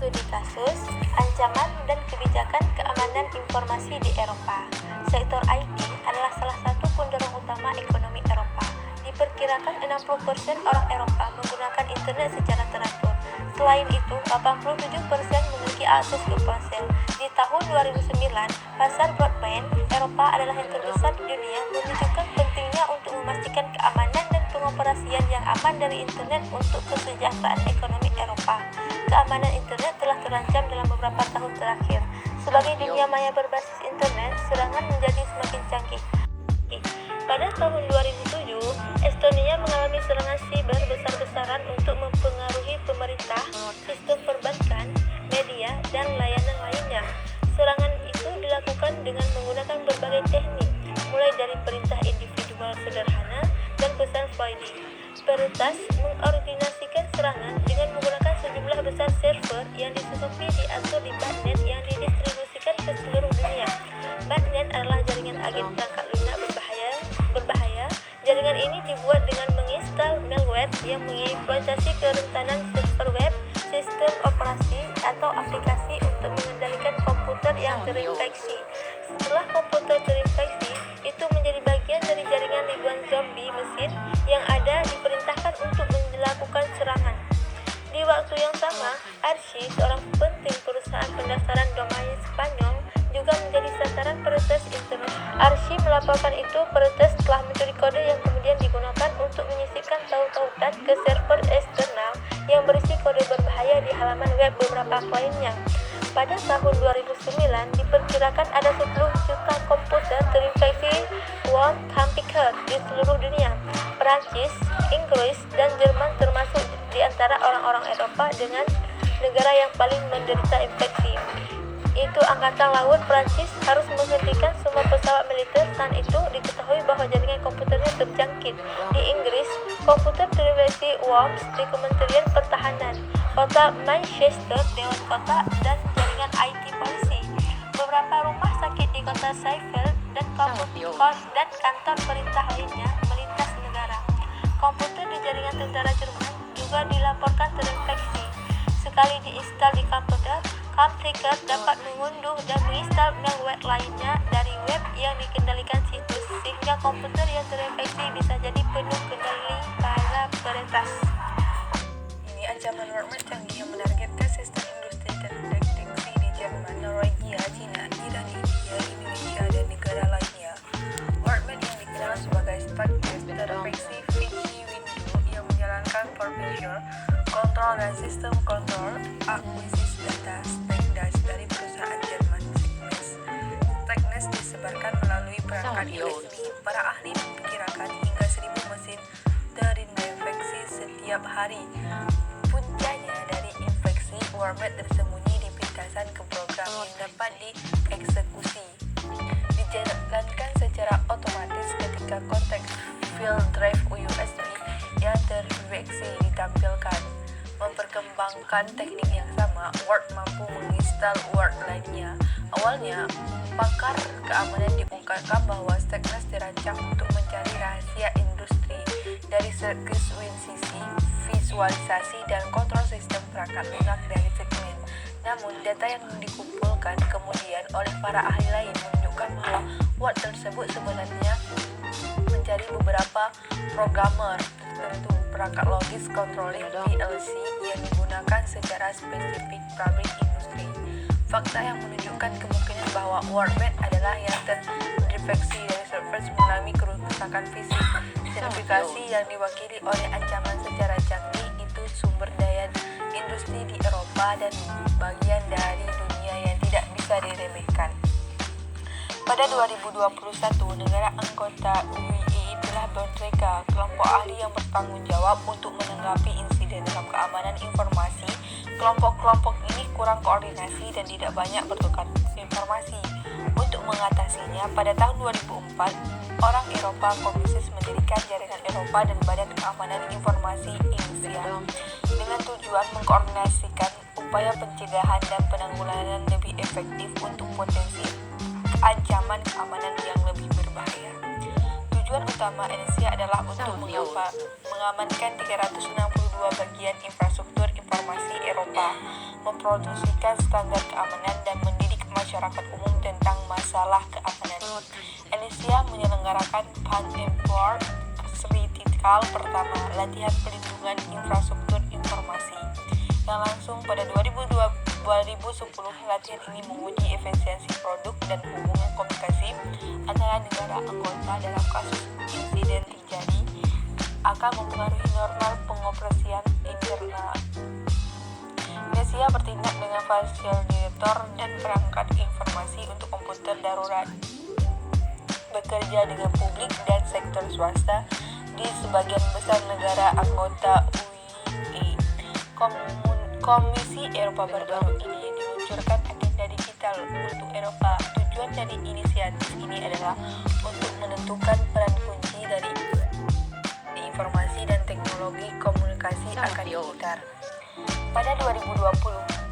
studi kasus, ancaman, dan kebijakan keamanan informasi di Eropa. Sektor IT adalah salah satu pendorong utama ekonomi Eropa. Diperkirakan 60% orang Eropa menggunakan internet secara teratur. Selain itu, 87% memiliki akses ke ponsel. Di tahun 2009, pasar broadband Eropa adalah yang terbesar di dunia, menunjukkan pentingnya untuk memastikan keamanan dan pengoperasian yang aman dari internet untuk kesejahteraan ekonomi Eropa. Keamanan internet telah terancam dalam beberapa tahun terakhir. Sebagai dunia maya berbasis internet, serangan menjadi semakin canggih. Pada tahun 2007, Estonia mengalami serangan siber besar-besaran untuk mempengaruhi pemerintah, sistem perbankan, media, dan layanan lainnya. Serangan itu dilakukan dengan menggunakan berbagai teknik, mulai dari perintah individual sederhana dan pesan sliding. Peretas mengordinasikan serangan dengan menggunakan sejumlah besar server yang disusupi diatur di botnet yang didistribusikan ke seluruh dunia. Botnet adalah jaringan agen perangkat lunak berbahaya. Jaringan ini dibuat dengan menginstal malware yang mengeksploitasi kerentanan server web, sistem operasi, atau aplikasi untuk mengendalikan komputer yang terinfeksi. Setelah komputer terinfeksi, itu menjadi bagian dari jaringan ribuan zombie mesin yang ada diperintahkan untuk melakukan serangan. Di waktu yang sama, Archie, seorang penting perusahaan pendaftaran domain Spanyol, juga menjadi sasaran peretas internet. Archie melaporkan itu peretas telah mencuri kode yang kemudian digunakan untuk menyisipkan tautan ke server eksternal yang berisi kode berbahaya di halaman web beberapa kliennya. Pada tahun 2009, diperkirakan ada 10 juta komputer terinfeksi worm computer di seluruh dunia. Perancis, Inggris, dan Jerman termasuk di antara orang-orang Eropa dengan negara yang paling menderita infeksi. Itu Angkatan Laut Prancis harus menghentikan semua pesawat militer saat itu diketahui bahwa jaringan komputernya terjangkit. Di Inggris, komputer terinfeksi worms di Kementerian Pertahanan, kota Manchester, Dewan Kota, dan jaringan IT polisi. Beberapa rumah sakit di kota Sheffield dan kantor perintah lainnya melintas negara. Komputer di jaringan tentara Jerman juga dilaporkan terinfeksi. Sekali diinstal di komputer, hacker dapat mengunduh dan menginstal malware lainnya dari web yang dikendalikan situs, sehingga komputer yang terinfeksi bisa jadi penuh kendali para peretas. Ini ancaman wormware canggih yang menargetkan sistem industri terdeteksi di Jerman, Norwegia, Cina, Iran, India, Indonesia, dan negara lainnya. Wormware yang dikenal sebagai Stuxnet terinfeksi phishing window yang menjalankan provision, kontrol, dan sistem kontrol akuisisi data Stuxnet dari perusahaan Jerman Stuxnet disebarkan melalui perangkat USB. Para ahli memperkirakan hingga 1.000 mesin terinfeksi setiap hari. Puncanya dari infeksi wormware tersembunyi di pintasan ke program yang dapat dieksekusi. Dijalankan secara otomatis ketika konteks field drive USB yang terinfeksi ditampilkan. Memperkembangkan teknik yang sama, Word mampu menginstal Word lainnya. Awalnya, pakar keamanan diungkapkan bahwa Stuxnet dirancang untuk mencari rahasia industri dari segi visualisasi dan kontrol sistem perangkat lunak dari segmen. Namun, data yang dikumpulkan kemudian oleh para ahli lain menunjukkan bahwa Word tersebut sebenarnya mencari beberapa programmer tertentu, perangkat logis controlling PLC yang digunakan secara spesifik pabrik industri. Fakta yang menunjukkan kemungkinan bahwa wormware adalah yang terinfeksi dari server mengalami kerusakan fisik. Sertifikasi yang diwakili oleh ancaman secara canggih itu sumber daya industri di Eropa dan bagian dari dunia yang tidak bisa diremehkan. Pada 2021, negara anggota UE telah mereka kelompok ahli yang bertanggung jawab untuk menanggapi insiden dalam keamanan informasi. Kelompok-kelompok ini kurang koordinasi dan tidak banyak bertukar informasi. Untuk mengatasinya, pada tahun 2004, orang Eropa Komisis mendirikan Jaringan Eropa dan Badan Keamanan Informasi INSIA dengan tujuan mengkoordinasikan upaya pencegahan dan penanggulangan lebih efektif untuk potensi ancaman keamanan yang lebih berbahaya. Tujuan utama INSIA adalah untuk mengamankan 362 bagian infrastruktur informasi Eropa, memproduksikan standar keamanan dan mendidik masyarakat umum tentang masalah keamanan. Indonesia menyelenggarakan Pan-Empor Kritikal pertama, latihan pelindungan infrastruktur informasi, yang langsung pada 2010. Latihan ini menguji efisiensi produk dan hubungan komunikasi antara negara anggota dalam kasus insiden terjadi akan mempengaruhi normal pengoperasian internal. Indonesia bertindak dengan fasilitator dan perangkat informasi untuk komputer darurat, bekerja dengan publik dan sektor swasta di sebagian besar negara anggota UE. Komisi Eropa baru ini diluncurkan agenda digital untuk Eropa. Tujuan dari inisiatif ini adalah untuk menentukan peran kunci dari informasi dan teknologi komunikasi akan digital. Pada 2020,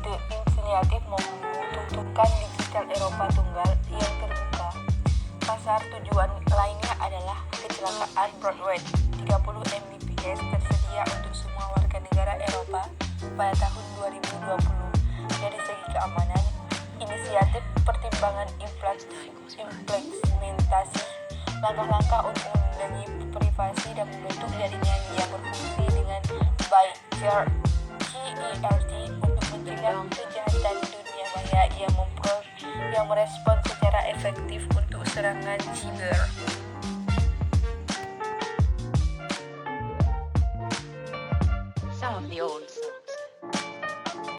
inisiatif membutuhkan digital Eropa tunggal yang terbuka. Pasar tujuan lainnya adalah kecelakaan Broadway 30 Mbps tersedia untuk semua warga negara Eropa pada tahun 2020. Dari segi keamanan, inisiatif pertimbangan implementasi langkah-langkah untuk melindungi privasi dan membentuk jaringan yang berfungsi dengan baik GERT untuk mencegah kejahatan dunia maya yang merespons secara efektif untuk serangan siber. Some of the old